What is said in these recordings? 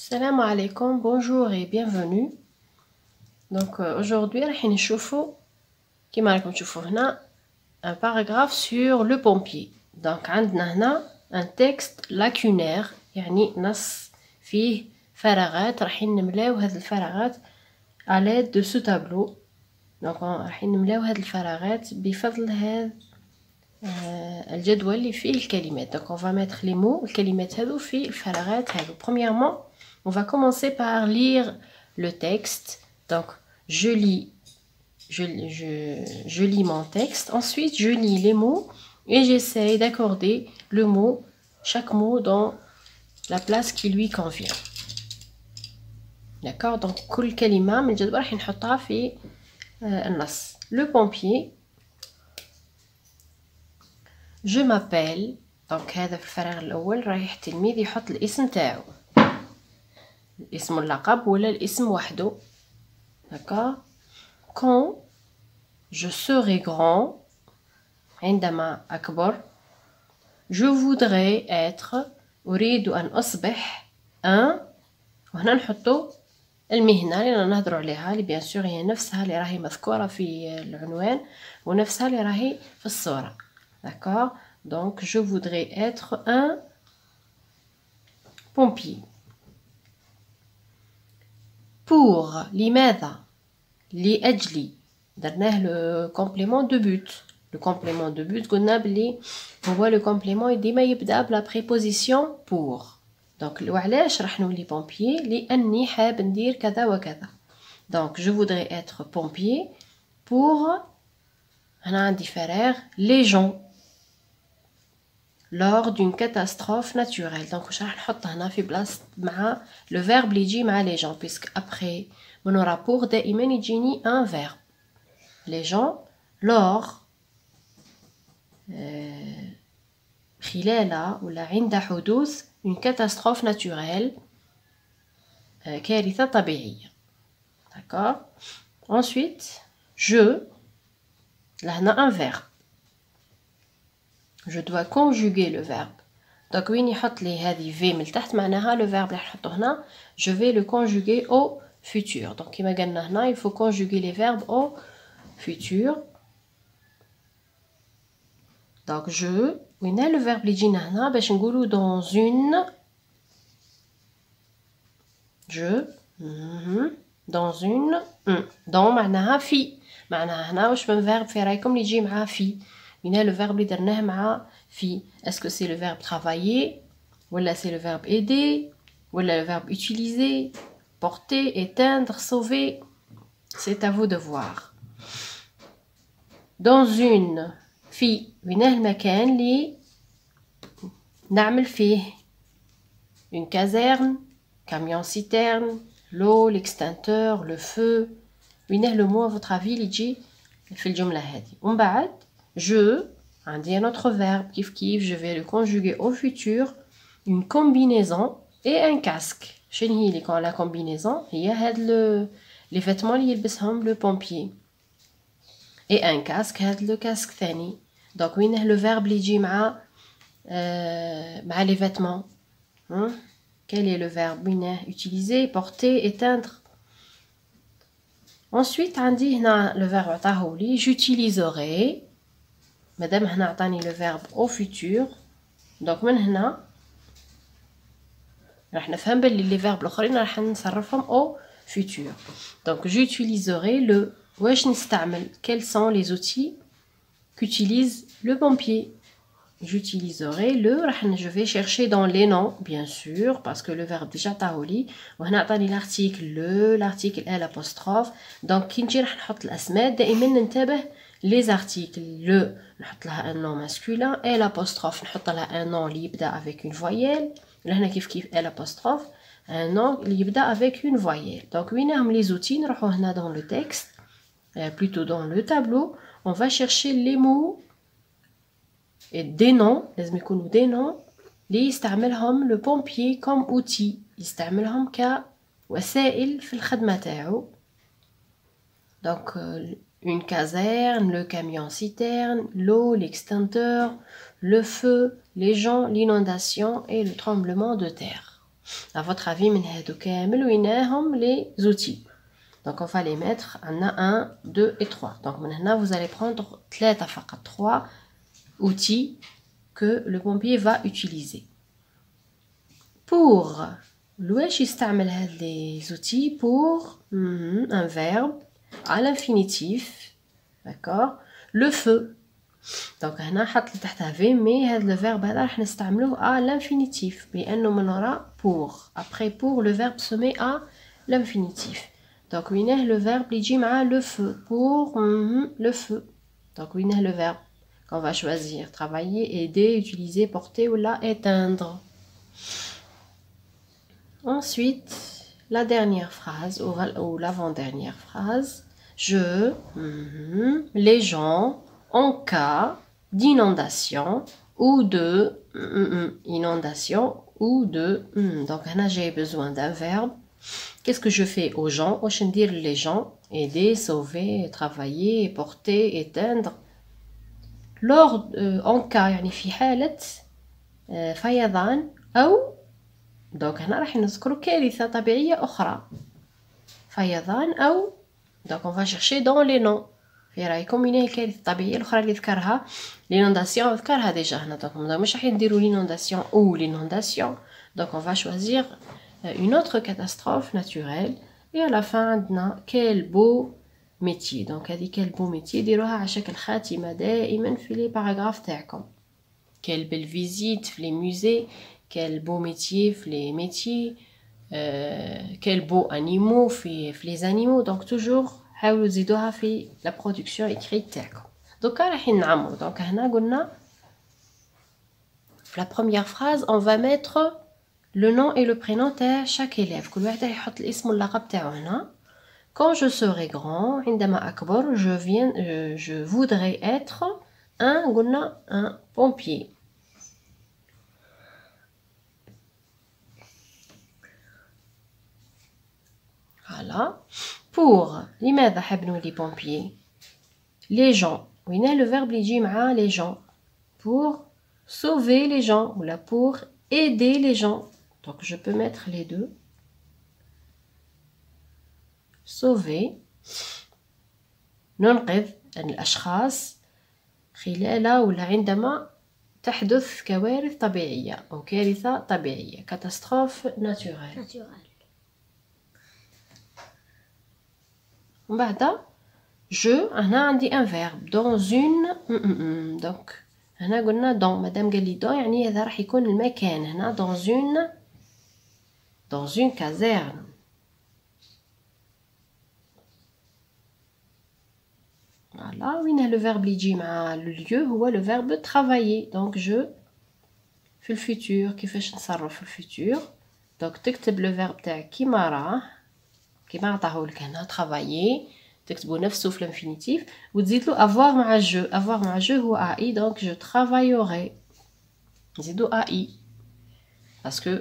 Salam alaikum, bonjour et bienvenue. Donc aujourd'hui, راح نشوفوا كيما راكم تشوفوا هنا un paragraphe sur le pompier. Donc عندنا هنا un texte lacunaire يعني نص فيه فراغات راح نملاو هاد الفراغات à l'aide de ce tableau. Donc راح نملاو هاد الفراغات بفضل هذا الجدول اللي فيه الكلمات. Donc on va mettre les mots الكلمات هذو في الفراغات هذو. Premièrement, on va commencer par lire le texte. Donc, je lis mon texte. Ensuite, je lis les mots et j'essaye d'accorder le mot, chaque mot dans la place qui lui convient. D'accord? Donc, كل كلمة من الجدول راح نحطها في النص. Le pompier. Je m'appelle. Donc, هذا في الفراغ الأول رايح التلميذ يحط الاسم تاعو. الاسم اللقب ولا الاسم وحده. D'accord? Quand je serai grand, عندما أكبر, je voudrais être, أريد أن أصبح un, وهنا نحطو المهنة اللي نهضروا عليها اللي بيان سور هي نفسها اللي راهي مذكورة في العنوان ونفسها اللي راهي في الصورة. D'accord? Donc je voudrais être un pompier. Pour لماذا لأجلي درناه لو كومبليمون دو بوت. لو كومبليمون دو بوت قلنا بلي هو لو كومبليمون ديما يبدا بلا بريبوزيسيون بور. دونك وعلاش راح نولي بومبيي؟ لاني حاب ندير كذا وكذا. دونك جو فودري اتر بومبيي بور هنا عندي فراغ لي جون lors d'une catastrophe naturelle. Donc واش راح نحط هنا في بلاصه مع لو فيرب اللي يجي مع لي جون بيسك ابري من رابور دائما يجيني ان فيرب. لي جون lors خلال ولا عند حدوث une catastrophe naturelle كارثة طبيعية. D'accord? Ensuite, je لهنا un verbe. Je dois conjuguer le verbe. Donc وين يحط لي هذه في من تحت معناها le verbe اللي نحطو هنا je vais le conjuguer au futur. Donc كما قلنا هنا il faut conjuguer les verbes au futur. Donc je وين le verbe اللي يجينا هنا باش نقولو dans une je dans une dans معناها في معناها هنا واش من verbe في رايكم اللي يجي مع في وين le verbe اللي درناه مع في. Est-ce que c'est le verbe travailler ولا c'est le verbe aider ولا le verbe utiliser porter éteindre sauver. C'est à vous de voir. dans une في وين المكان اللي نعمل فيه une caserne camion citerne l'eau l'extincteur le feu. وين le mot à votre avis اللي يجي في الجملة هذه. ومن بعد je عندي un autre verbe كيف je vais le conjuguer au futur une combinaison et un casque. شنو هي la combinaison هي هاد les vêtements اللي يلبسهم le pompier et un casque هاد le casque ثاني. donc وين le verbe اللي يجي مع les vêtements. Quel est le verbe وين utiliser porter éteindre. ensuite عندي هنا le verbe عطاه لي j'utiliserai مادام هنا عطاني le verbe au futur. donc من هنا راح نفهم بلي les verbes الاخرين راح نصرفهم au futur. donc j'utiliserai le واش نستعمل quels sont les outils qu'utilise le pompier. j'utiliserai le je vais chercher dans les noms bien sûr parce que le verbe déjà taoli وهنا عطاني l'article et l'apostrophe. donc كي نجي راح نحط الاسماء دائما ننتبه les articles le نحط لها un nom masculin et l'apostrophe نحط لها un nom اللي يبدا avec une voyelle. لهنا كيف et l'apostrophe un nom اللي يبدا avec une voyelle. donc وينهم les outils نروحو هنا dans le texte plutôt dans le tableau. on va chercher les mots et des noms لازم يكونوا des noms اللي يستعملهم le pompier comme outil يستعملهم كوسائل في الخدمة تاعو. donc une caserne le camion citerne l'eau l'extincteur le feu les gens l'inondation et le tremblement de terre. à votre avis من هادو كامل ويناهم les outils. Donc on va les mettre on a 1 2 et 3. Donc maintenant vous allez prendre 3 فقط 3 outils que le pompier va utiliser. Pour واش يستعمل هاد les outils pour un verbe à l'infinitif, d'accord, le feu. Donc هنا حط لي تحتها في مي هذا le verbe هذا راح نستعملوه à l'infinitif لانه من وراء pour. Après pour le verbe se met à l'infinitif. Donc وينه le verbe اللي يجي مع le feu pour le feu. Donc وينه le verbe qu'on va choisir, travailler, aider, utiliser, porter ou la éteindre. Ensuite, la dernière phrase ou l'avant-dernière phrase, je, les gens, en cas d'inondation ou de inondation ou de donc là j'ai besoin d'un verbe. Qu'est-ce que je fais aux gens? Je vais dire les gens, aider, sauver, travailler, porter, éteindre. Lors en cas يعني في حالة فيضان أو donc هنا راح نذكروا كارثة طبيعية أخرى فيضان أو donc on va chercher dans les noms. في رايكم وين هي الكارثة الطبيعية الأخرى اللي ذكرها؟ l'inondation ذكرها ديجا هنا donc مش راح نديروا l'inondation ou l'inondation. Donc on va choisir une autre catastrophe naturelle et à la fin عندنا quel beau métier. Donc هذه quel beau métier ديروها على شكل خاتمة دائما في les paragraphes تاعكم. Quelle belle visite في les musées, quel beau métier في les métiers, quel beau animaux في les animaux. Donc toujours حاولوا تزيدوها في la production écrite تاعكم. Donc راح نعمروا. Donc هنا قلنا في la première phrase on va mettre le nom et le prénom تاع chaque élève. كل واحد يحط الاسم واللقب تاعو هنا. Quand je serai grand, عندما أكبر, je voudrais être un pompier. Voilà. Pour لماذا حاب نولي pompier? Les gens. وين le verbe اللي يجي مع les gens? Pour sauver les gens ou là pour aider les gens. Donc je peux mettre les deux. sauver ننقذ الأشخاص خلال ولا عندما تحدث كوارث طبيعية أو كارثة طبيعية catastrophe naturelle. ومن بعد je هنا عندي un verbe dans une donc هنا قلنا dans مادام قال لي dans يعني هذا راح يكون المكان هنا dans une caserne. Voilà, وين le verbe اللي يجي مع le lieu هو le verbe travailler. Donc je في الفيتور كيفاش نصرف في الفيتور. Donc تكتب le verbe تاعك كيما راه كيما عطاهولك هنا travailler تكتبو نفسه في الانفينيتيف وتزيد له avoir مع je. avoir مع je هو ai. Donc je travaillerai نزيدو ai باسكو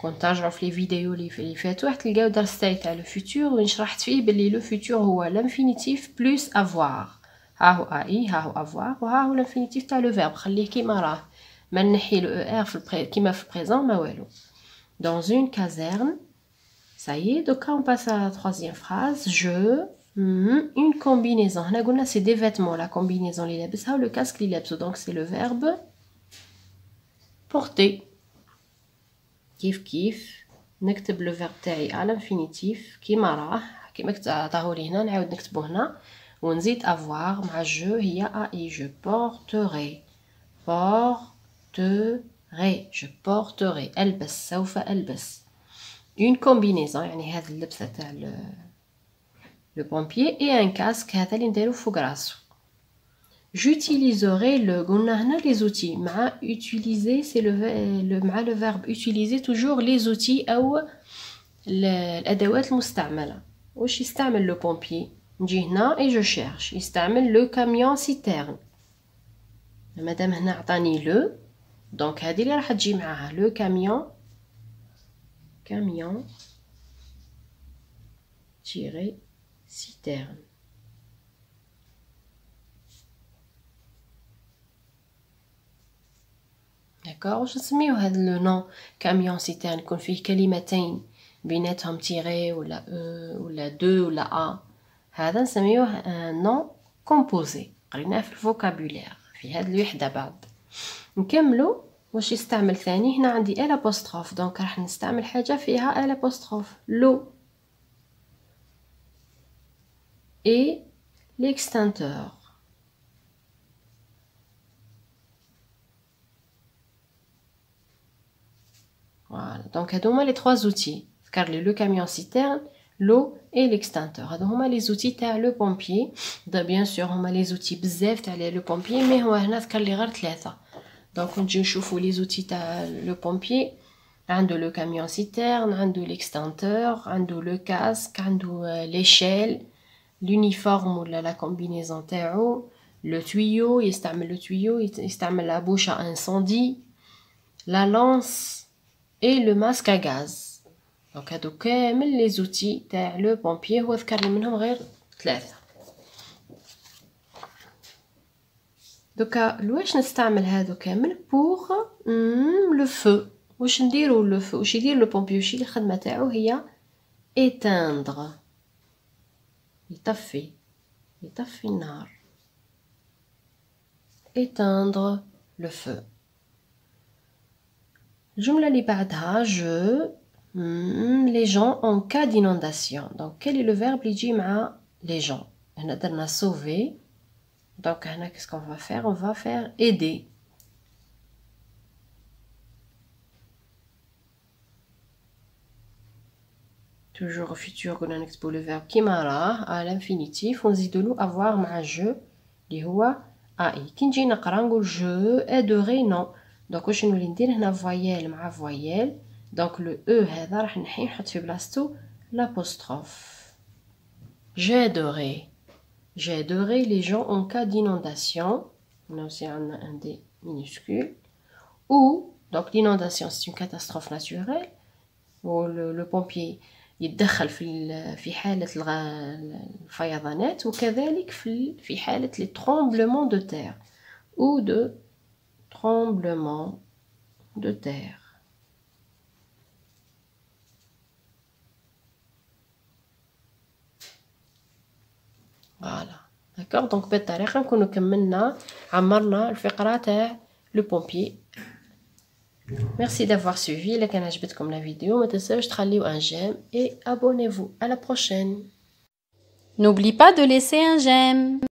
كنت ترجعوا في لي فيديو اللي فاتوا تلقاو درس تاع لو فيتور وين شرحت فيه بلي لو فيتور هو لانفينيتيف بلس افوار. ها هو اي ها هو افوار وها هو لانفينيتيف تاع لو فيرب خليه كيما راه ما نحي لو ار في كيما في البريزون ما والو. dans une caserne. Ça y est, donc on passe à la troisième phrase. Je une combinaison. هنا قلنا c'est des vêtements la combinaison اللي لابسها le casque اللي لابسه. Donc c'est le verbe porter. كيف نكتب لو فيرب تاعي على الانفينيتيف كيما راه كيما عطاهولي هنا نعاود نكتبو هنا ونزيد افوار مع جو هي اي. جو بورتري je porterai البس سوف البس. une combinaison يعني هذا اللبسه تاع le pompier et un casque هذا اللي نديرو فوق راسو. J'utiliserai le قلنا هنا les outils مع utiliser c'est مع le verbe utiliser toujours les outils أو الأدوات المستعملة. واش يستعمل le pompier؟ نجي هنا et je cherche يستعمل le camion citerne. مادام هنا عطاني le donc هذه اللي راح تجي معاها le camion tiré citerne. داكوغ. واش نسميو هاد لو نون كاميون سيتيرن يكون فيه كلمتين بيناتهم تيغي ولا ولا دو ولا ا، هذا نسميوه ان نون كومبوزي. قريناه في الفوكابولير في هاد الوحده بعد. نكملو واش يستعمل ثاني. هنا عندي ال ابوستروف، دونك راح نستعمل حاجه فيها ال ابوستروف. لو اي l'extincteur. Voilà, donc هادو les trois outils. car le camion citerne, l'eau et l'extincteur. هادو هما les outils تاع le pompier. bien sûr هما les outils بزاف تاع le pompier، mais هو هنا ذكر لي غير ثلاثه. donc نجي نشوفوا les outils تاع le pompier. عنده le camion citerne، عنده l'extincteur، عنده le casque، عنده l'échelle، l'uniforme ولا la combinaison تاعو، le tuyau يستعمل le tuyau، يستعمل la bouche à incendie، la lance et le masque à gaz. دونك هادو كامل لي زوتي تاع لو بومبيي، هو ذكر لي منهم غير ثلاثه. دوكا لواش نستعمل هادو كامل؟ بوغ لو فو. واش نديرو لو فو؟ واش يدير لو بومبيي؟ واش هي الخدمه تاعو؟ هي éteindre، يطفي النار. éteindre le feu. الجمله اللي بعدها je les gens en cas d'inondation. donc quel est le verbe اللي يجي مع les gens؟ هنا درنا sauver، donc هنا qu'est-ce qu'on va faire؟ on va faire aider. toujours au futur قلنا نكتبوا le verbe كيما راه à l'infinitif ونزيدولو avoir مع je اللي هو ai. كي نجي نقرا نقول je aiderai non. donc واش نولي ندير هنا voyelle مع voyelle، donc le e هذا راح نحيه نحط في بلاصتو l'apostrophe. j'aiderai les gens en cas d'inondation. on a aussi un d minuscule. ou donc l'inondation c'est une catastrophe naturelle où le pompier يتدخل في حالة الفيضانات، وكذلك في حالة les tremblements de terre ou de tremblements de terre. voilà d'accord. donc بالطريقة نكونوا كملنا عمرنا الفقرة تاع le pompier. Merci d'avoir suivi. إلا كان عجبتكم la vidéo ما تنساوش تخليو un j'aime et abonnez-vous. à la prochaine. N'oublie pas de laisser un j'aime.